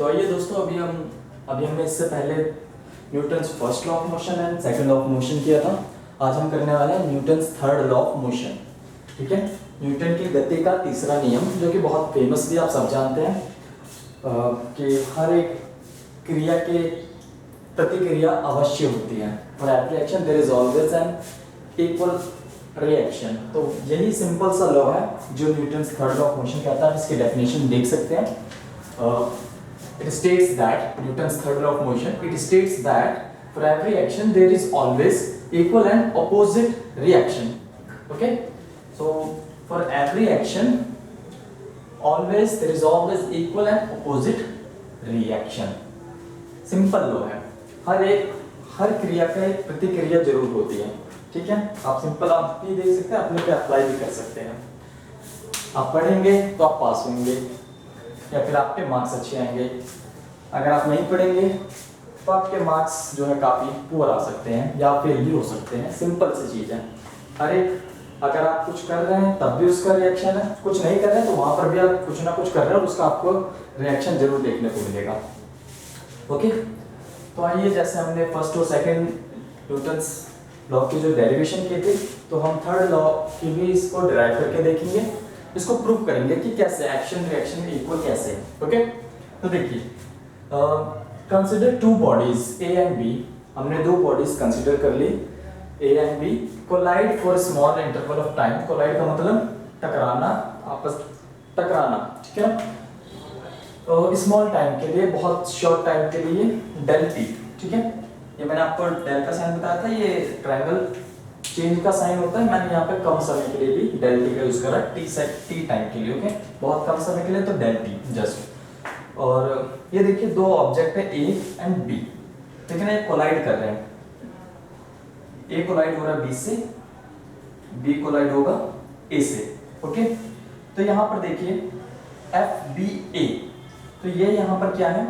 तो आइए दोस्तों, अभी हमने इससे पहले Newton's first law of motion and second law of motion किया था। आज हम करने वाले हैं Newton's third law of motion. ठीक है, न्यूटन की गति का तीसरा नियम, जो कि बहुत फेमस भी आप सब जानते हैं कि हर एक क्रिया के प्रतिक्रिया अवश्य होती है। For every action there is always an equal reaction. तो यही सिंपल सा लॉ है जो Newton's third law of motion कहता है। इसकी डेफिनेशन देख सकते हैं। It states that Newton's third law of motion. It states that for every action there is always equal and opposite reaction. Okay. So for every action, there is always equal and opposite reaction. Simple law है। हर क्रिया का एक प्रतिक्रिया जरूर होती है। ठीक है, आप सिंपल आप भी देख सकते हैं, अपने पे अप्लाई भी कर सकते हैं। आप पढ़ेंगे तो आप पास होंगे या फिर आपके मार्क्स अच्छे आएंगे। अगर आप नहीं पढ़ेंगे तो आपके मार्क्स जो है काफ़ी पुअर आ सकते हैं या फेल भी हो सकते हैं। सिंपल सी चीज़ है। अगर आप कुछ कर रहे हैं तब भी उसका रिएक्शन है, कुछ नहीं कर रहे हैं तो वहाँ पर भी आप कुछ ना कुछ कर रहे हैं और उसका आपको रिएक्शन जरूर देखने को मिलेगा। ओके, तो आइए, जैसे हमने फर्स्ट और सेकेंड न्यूटन्स लॉ की जो डेरिवेशन की थी, तो हम थर्ड लॉ की भी इसको डिराइव करके देखेंगे। इसको प्रूव करेंगे कि कैसे एक्शन रिएक्शन में इक्वल कैसे। ओके, तो देखिए, consider two bodies A and B. हमने दो बॉडीज कंसिडर कर ली, A and B, collide for small interval of time. Collide का मतलब टकराना, टकराना। ठीक है ना, तो स्मॉल टाइम के लिए, बहुत शॉर्ट टाइम के लिए डेल टी। ठीक है, ये मैंने आपको डेल का साइन बताया था। ये ट्रायंगल चेंज का साइन होता है। मैंने यहाँ पे कम समय के लिए भी डेल टी का यूज करा, टी टाइम के लिए। ओके, बहुत कम समय के लिए तो डेल टी जस्ट। और ये देखिए, दो ऑब्जेक्ट है ए एंड बी। ठीक है ना, ये कोलाइड कर रहे हैं। ए कोलाइड हो रहा है बी से, बी कोलाइड होगा ए से। ओके, तो यहाँ पर देखिए एफ बी ए, तो ये यहाँ पर क्या है,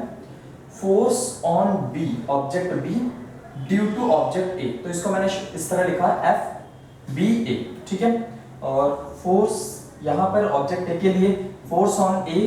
force on B, object B due to object A. तो इसको मैंने इस तरह लिखा है एफ बी ए। ठीक है, और फोर्स यहाँ पर ऑब्जेक्ट ए के लिए force on A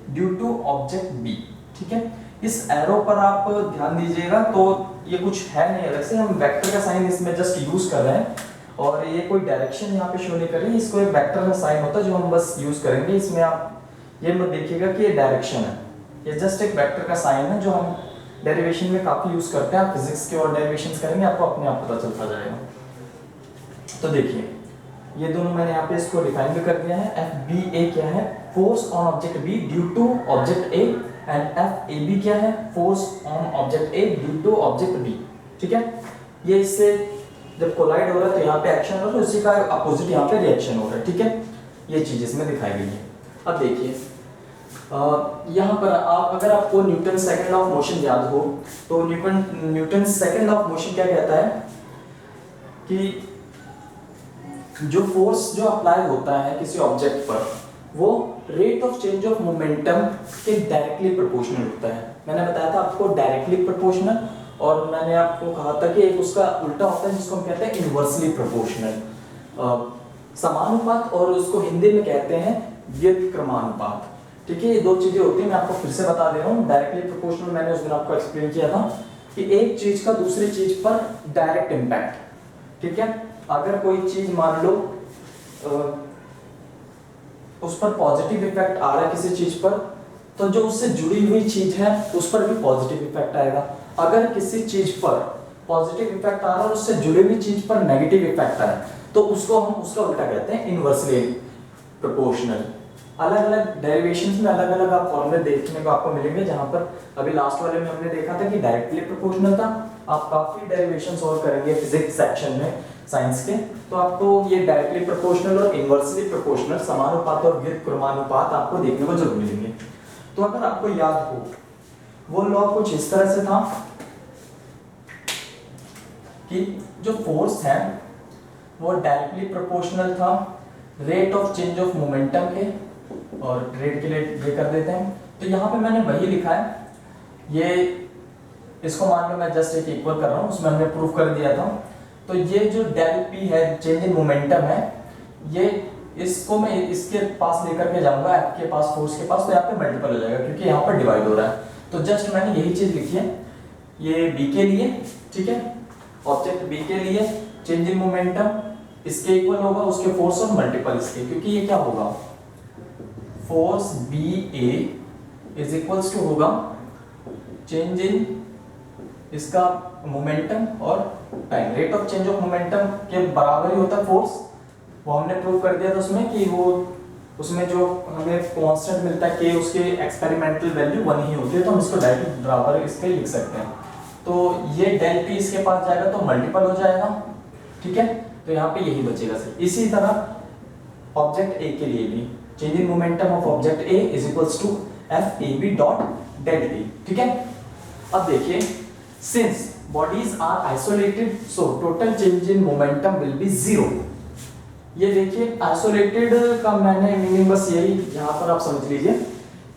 due to object B. ठीक है, इस एरो पर आप ध्यान दीजिएगा, तो ये कुछ है नहीं अलग से, हम वेक्टर का साइन इसमें जस्ट यूज कर रहे हैं और ये कोई डायरेक्शन यहाँ पे शो नहीं कर रही। इसको एक वेक्टर का साइन होता है जो हम बस यूज करेंगे। इसमें आप ये मत देखिएगा कि ये डायरेक्शन है, ये जस्ट एक वेक्टर का साइन है जो हम डेरिवेशन में काफी यूज करते हैं। आप फिजिक्स के और डेरिवेशन करेंगे, आपको अपने आप पता चलता जाएगा। तो देखिए, ये दोनों मैंने यहाँ पे इसको डिफाइन भी कर दिया है। एफ बी ए क्या है, force on object B due to object A, and F A B क्या है, force on object A due to object B. ठीक है, ये इससे जब कोलाइड हो रहा है तो यहाँ पे एक्शन हो रहा है, उसी का अपोजिट यहाँ पे रिएक्शन हो रहा है। ठीक है, ये चीज इसमें दिखाई गई है। अब देखिए, यहाँ पर अगर आपको Newton second law of motion याद हो, तो Newton second law of motion क्या कहता है कि जो फोर्स जो अप्लाई होता है किसी ऑब्जेक्ट पर, वो rate of change of momentum के डायरेक्टली प्रोपोर्शनल होता है। मैंने बताया था आपको डायरेक्टली प्रोपोर्शनल, और मैंने आपको कहा था कि एक उसका उल्टा होता है जिसको हम कहते हैं इनवर्सली प्रोपोर्शनल, समानुपात, और उसको हिंदी में कहते हैं व्युत्क्रमानुपात। ठीक है, ये दो चीजें होती हैं, मैं आपको फिर से बता दे रहा हूँ। डायरेक्टली प्रोपोर्शनल मैंने उस दिन आपको एक्सप्लेन किया था कि एक चीज का दूसरी चीज पर डायरेक्ट इम्पैक्ट। ठीक है, अगर कोई चीज मान लो उस पर पॉजिटिव इफेक्ट आ रहा है किसी चीज पर, तो जो उससे जुड़ी हुई चीज है उस पर भी पॉजिटिव इफेक्ट आएगा। अगर किसी चीज पर पॉजिटिव इफेक्ट आ रहा है और उससे जुड़ी हुई चीज पर नेगेटिव इफेक्ट आए, तो उसको हम उसका उल्टा कहते हैं इनवर्सली प्रोपोर्शनल। अलग अलग डेरिवेशंस में अलग अलग आप फॉर्मूले देखने को आपको मिलेंगे। जहां पर अभी लास्ट वाले में हमने देखा था कि डायरेक्टली प्रोपोर्शनल था। आप काफी डेरिवेशन सॉल्व करेंगे फिजिक्स सेक्शन में साइंस के, तो आपको ये डायरेक्टली प्रोपोर्शनल और इनवर्सली प्रोपोर्शनल, समानुपात और व्युत्क्रमानुपात आपको देखने को जरूर मिलेंगे। तो अगर आपको याद हो, वो लॉ कुछ इस तरह से था कि जो फोर्स है वो डायरेक्टली प्रोपोर्शनल था rate of change of momentum के, और रेट के लिए ये कर देते हैं। तो यहाँ पे मैंने वही लिखा है, ये इसको मान लो मैं जस्ट एक इक्वल कर रहा हूँ, उसमें हमने प्रूफ कर दिया था। तो ये जो डेल पी है, चेंज इन मोमेंटम है, ये इसको मैं इसके पास लेकर के जाऊंगा, एफ के पास, फोर्स के पास, तो यहाँ पे मल्टीपल हो जाएगा क्योंकि यहाँ पर डिवाइड हो रहा है। तो जस्ट मैंने यही चीज लिखी है, ये बी के लिए, ठीक है, ऑब्जेक्ट बी के लिए चेंज इन मोमेंटम इसके इक्वल होगा उसके फोर्स और मल्टीपल इसके, क्योंकि ये क्या होगा, force B A is equals to होगा चेंज इन इसका मोमेंटम और time, rate of change of momentum के बराबर ही होता है फोर्स। वो हमने प्रूव कर दिया था उसमें कि वो उसमें जो हमें कांस्टेंट मिलता है के, उसके एक्सपेरिमेंटल वैल्यू 1 ही होती है, तो हम इसको डायरेक्ट बराबर इसके लिख सकते हैं। तो ये डेल पी इसके पास जाएगा तो मल्टीपल हो जाएगा, ठीक है, तो यहाँ पे यही बचेगा सही। इसी तरह ऑब्जेक्ट ए के लिए भी change in momentum of object A is equals to F A B dot del P, ठीक है। अब देखिए, since bodies are isolated so total change in momentum will be 0। ये देखिए आइसोलेटेड का मैंने मीनिंग बस यही यहाँ पर आप समझ लीजिए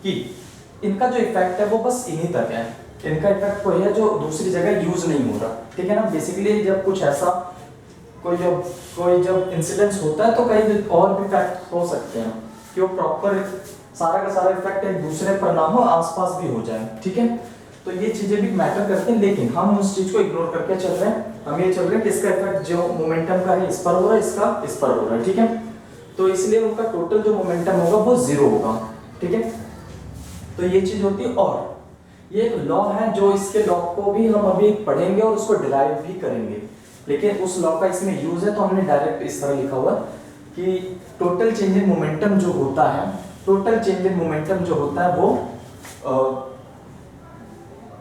कि इनका जो इफेक्ट है वो बस इन्हीं तक है, इनका इफेक्ट कोई है जो दूसरी जगह यूज नहीं हो रहा, ठीक है ना। बेसिकली जब कुछ ऐसा कोई जब इंसिडेंस होता है तो कई और भी इफेक्ट हो सकते हैं कि वो प्रॉपर सारा का सारा इफेक्ट एक दूसरे पर ना हो, आसपास भी हो जाए, ठीक है। तो ये चीजें भी मैटर करती हैं, लेकिन हम उस चीज को इग्नोर करके चल रहे हैं। हम ये चल रहे हैं कि इसका इफेक्ट जो मोमेंटम का है इस पर हो रहा है, इसका इस पर हो रहा है, ठीक है। तो इसलिए उनका टोटल जो मोमेंटम होगा वो 0 होगा, ठीक है। तो ये चीज होती है, और ये एक लॉ है जो इसके लॉ को भी हम अभी पढ़ेंगे और उसको डिराइव भी करेंगे, लेकिन उस लॉ का इसमें यूज है तो हमने डायरेक्ट इस तरह लिखा हुआ कि टोटल चेंज इन मोमेंटम जो होता है, टोटल चेंज इन मोमेंटम जो होता है वो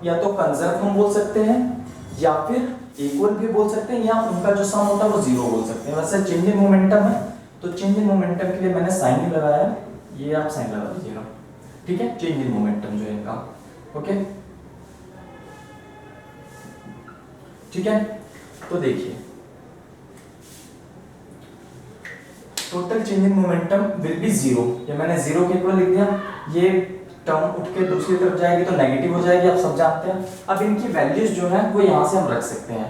या तो कंजर्व हम बोल सकते हैं या फिर इक्वल भी बोल सकते हैं, या उनका जो सम होता है वो 0 बोल सकते हैं। वैसे चेंज इन मोमेंटम है तो चेंज इन मोमेंटम के लिए मैंने साइन ही लगाया है, ये आप साइन लगा दीजिएगा, ठीक है। चेंज इन मोमेंटम जो है इनका, ओके, ठीक है। तो देखिए total change in momentum will be 0, ये मैंने 0 के इक्वल लिख दिया। ये टर्म उठ के दूसरी तरफ जाएगी तो नेगेटिव हो जाएगी, आप सब जानते हैं। अब इनकी वैल्यूज जो है वो यहाँ से हम रख सकते हैं।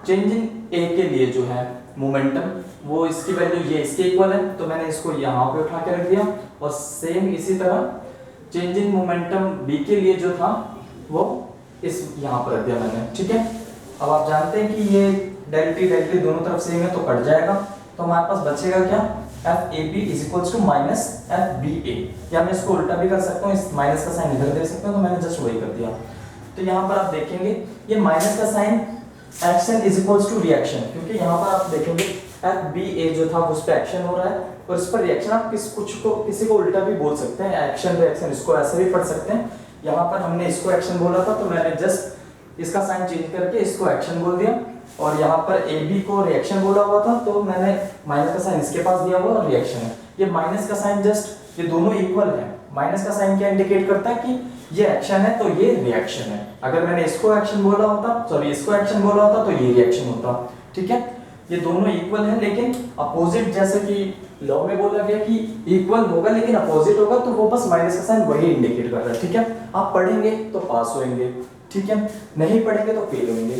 चेंज इन ए के लिए जो है मोमेंटम, वो इसकी वैल्यू ये इसके इक्वल है, तो मैंने इसको यहाँ पे उठा के रख दिया। और सेम इसी तरह चेंज इन मोमेंटम बी के लिए जो था वो इस यहाँ पर रख दिया मैंने, ठीक है। अब आप जानते हैं कि ये डेल टी दोनों तरफ सेम है तो कट जाएगा, तो हमारे पास बचेगा क्या, F A B is equals to minus F B A, या मैं इसको उल्टा भी कर सकता हूँ, इस माइनस का साइन इधर दे सकता हूँ, तो मैंने जस्ट वही कर दिया। तो यहाँ पर आप देखेंगे ये माइनस का sign action is equals to reaction, क्योंकि यहाँ पर आप देखेंगे एफ बी ए जो था उस पर एक्शन हो रहा है और इस पर रिएक्शन। आप किसी को उल्टा भी बोल सकते हैं, एक्शन रिएक्शन, इसको ऐसे भी पढ़ सकते हैं। यहाँ पर हमने इसको एक्शन बोला था तो मैंने जस्ट इसका साइन चेंज करके इसको एक्शन बोल दिया, और यहाँ पर ए बी को रिएक्शन बोला हुआ था तो मैंने माइनस का साइन इसके पास दिया हुआ और रिएक्शन है। ये माइनस का साइन जस्ट ये दोनों इक्वल है। माइनस का साइन क्या इंडिकेट करता है कि ये एक्शन है तो ये रिएक्शन है। अगर मैंने इसको एक्शन बोला होता, सॉरी इसको एक्शन बोला होता तो ये रिएक्शन होता, ठीक है। ये दोनों इक्वल है लेकिन अपोजिट, जैसे कि लॉ में बोला गया कि इक्वल होगा लेकिन अपोजिट होगा, तो वो बस माइनस का साइन वही इंडिकेट कर रहा है, ठीक है। आप पढ़ेंगे तो पास होंगे, ठीक है, नहीं पढ़ेंगे तो फेल होंगे,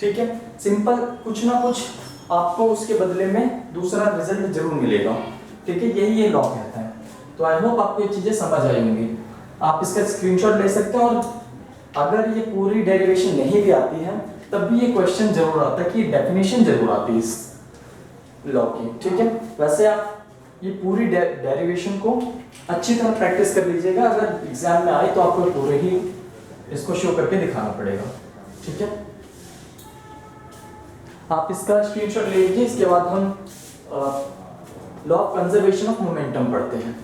ठीक है। सिंपल, कुछ ना कुछ आपको उसके बदले में दूसरा रिजल्ट जरूर मिलेगा, ठीक है। यही ये लॉ कहता है। तो आई होप आपको ये चीजें समझ आई होंगी। आप इसका स्क्रीनशॉट ले सकते हैं, और अगर ये पूरी डेरिवेशन नहीं भी आती है तब भी ये क्वेश्चन जरूर आता है कि डेफिनेशन जरूर आती है इस लॉ की, ठीक है। वैसे आप ये पूरी डेरिवेशन को अच्छी तरह प्रैक्टिस कर लीजिएगा, अगर एग्जाम में आए तो आपको पूरे ही इसको शो करके दिखाना पड़ेगा, ठीक है। आप इसका स्क्रीनशॉट ले लीजिए। इसके बाद हम law of conservation of momentum पढ़ते हैं।